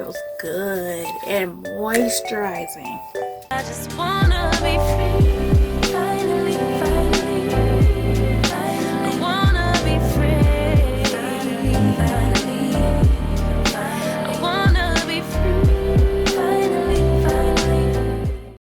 feels good and moisturizing. I just wanna be free, finally, finally. I wanna be free, finally, finally. I wanna be free, finally, finally.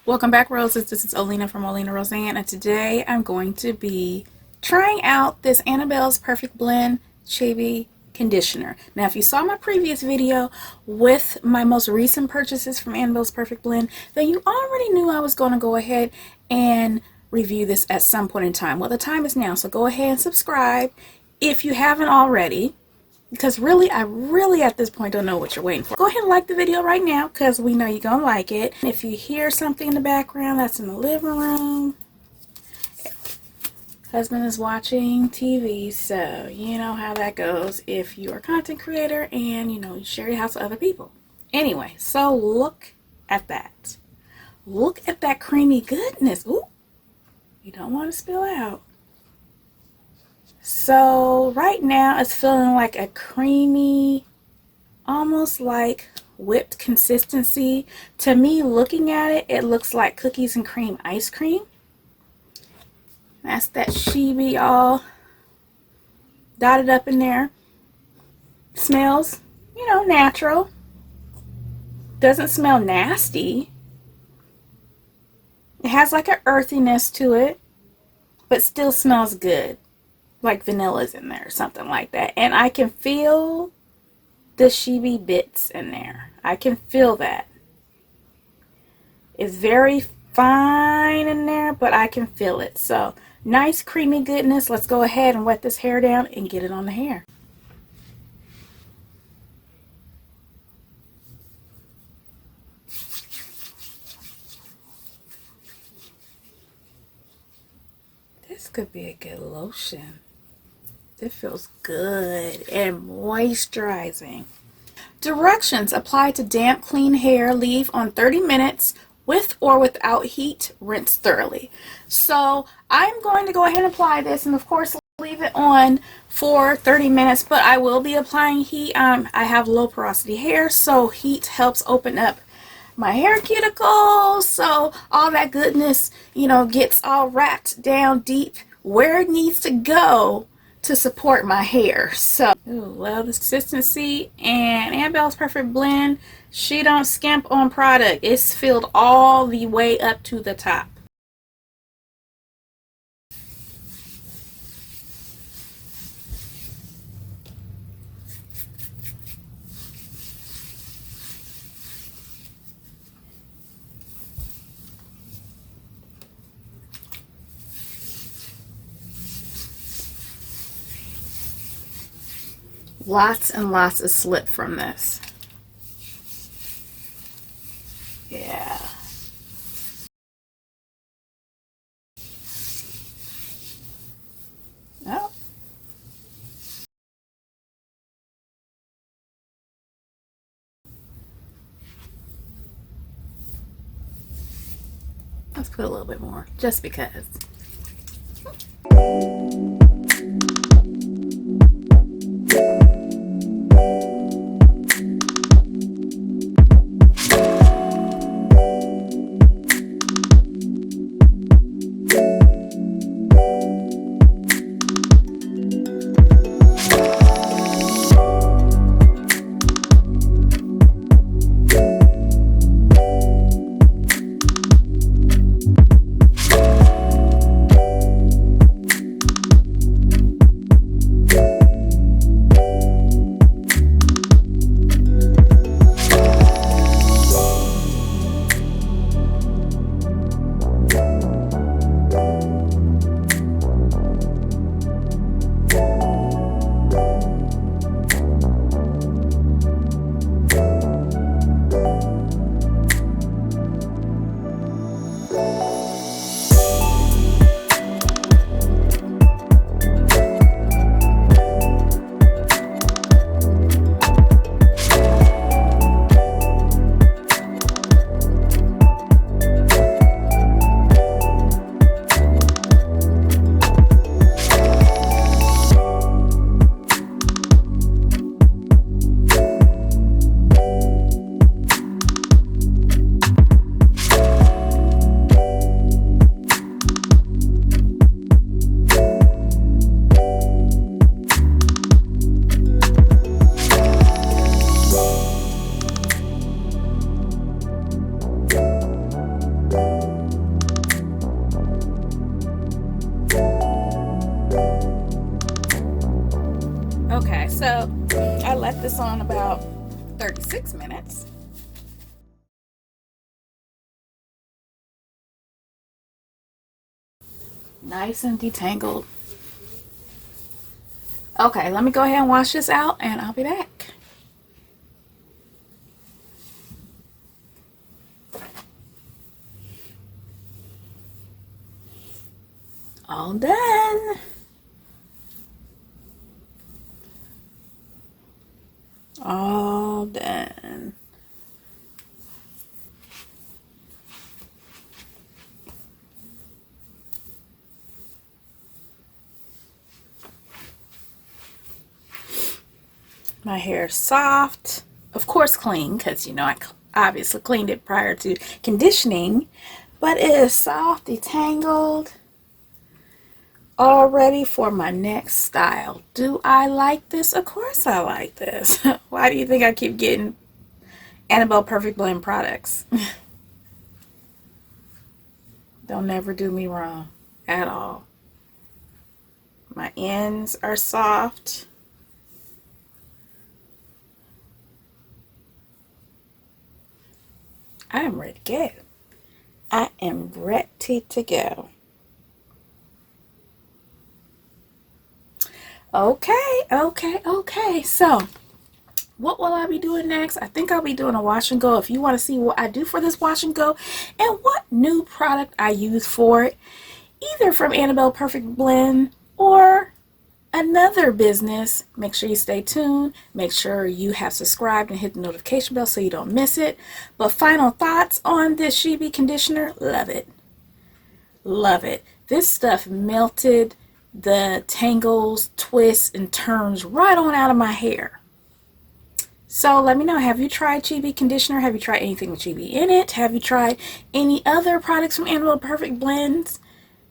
Welcome back, Roses. This is Olena from OlenaRosanne, and today I'm going to be trying out this Annabelle's Perfect Blend Chebe Conditioner. Now, if you saw my previous video with my most recent purchases from Annabelle's Perfect Blend, then you already knew I was going to go ahead and review this at some point in time. Well, the time is now, so go ahead and subscribe if you haven't already, because I really at this point don't know what you're waiting for. Go ahead and like the video right now, because we know you're going to like it. If you hear something in the background, that's in the living room. Husband is watching TV, so you know how that goes if you're a content creator and you share your house with other people. Anyway, so look at that. Look at that creamy goodness. Ooh, you don't want to spill out. So right now it's feeling like a creamy, almost like whipped consistency. To me, looking at it, it looks like cookies and cream ice cream. That's that Chebe all dotted up in there. Smells, natural. Doesn't smell nasty. It has like an earthiness to it, but still smells good. Like vanilla's in there or something like that. And I can feel the Chebe bits in there. I can feel that. It's very fine in there, but I can feel it. So nice creamy goodness. Let's go ahead and wet this hair down and get it on the hair. This could be a good lotion. It feels good and moisturizing. Directions: apply to damp, clean hair. Leave on 30 minutes. With or without heat, rinse thoroughly. So I'm going to go ahead and apply this, and of course leave it on for 30 minutes, but I will be applying heat. I have low porosity hair, so heat helps open up my hair cuticles, so all that goodness gets all wrapped down deep where it needs to go to support my hair. So love the consistency, and Annabelle's Perfect Blend, she don't skimp on product. It's filled all the way up to the top. Lots and lots of slip from this. Yeah. Oh. Let's put a little bit more, just because. this on about 36 minutes. Nice and detangled. Okay, let me go ahead and wash this out and I'll be back. All done. All done. My hair is soft, of course clean, because you know I obviously cleaned it prior to conditioning, but it is soft, detangled, all ready for my next style. Do I like this? Of course I like this. Why do you think I keep getting Annabelle Perfect Blend products? They'll never do me wrong at all. My ends are soft. I am ready to go. I am ready to go. Okay. So, what will I be doing next? I think I'll be doing a wash and go. If you want to see what I do for this wash and go and what new product I use for it, either from Annabelle Perfect Blend or another business, make sure you stay tuned. Make sure you have subscribed and hit the notification bell so you don't miss it. But final thoughts on this Chebe conditioner: love it. Love it. This stuff melted the tangles, twists, and turns right on out of my hair. So let me know, have you tried Chebe conditioner? Have you tried anything with Chebe in it? Have you tried any other products from Annabelle Perfect Blends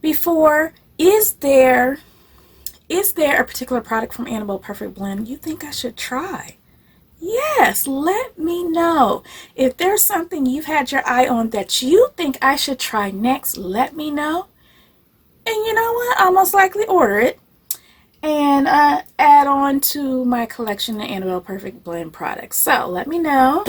before? Is there a particular product from Annabelle Perfect Blend you think I should try? Yes, let me know. If there's something you've had your eye on that you think I should try next, let me know. And you know what? I'll most likely order it and add on to my collection of Annabelle Perfect Blend products. So let me know.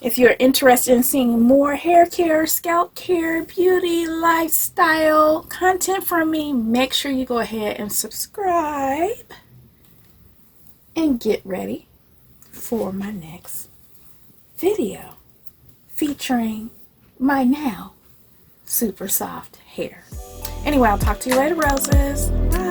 If you're interested in seeing more hair care, scalp care, beauty, lifestyle content from me, make sure you go ahead and subscribe and get ready for my next video featuring my now super soft hair. Anyway, I'll talk to you later, roses. Bye.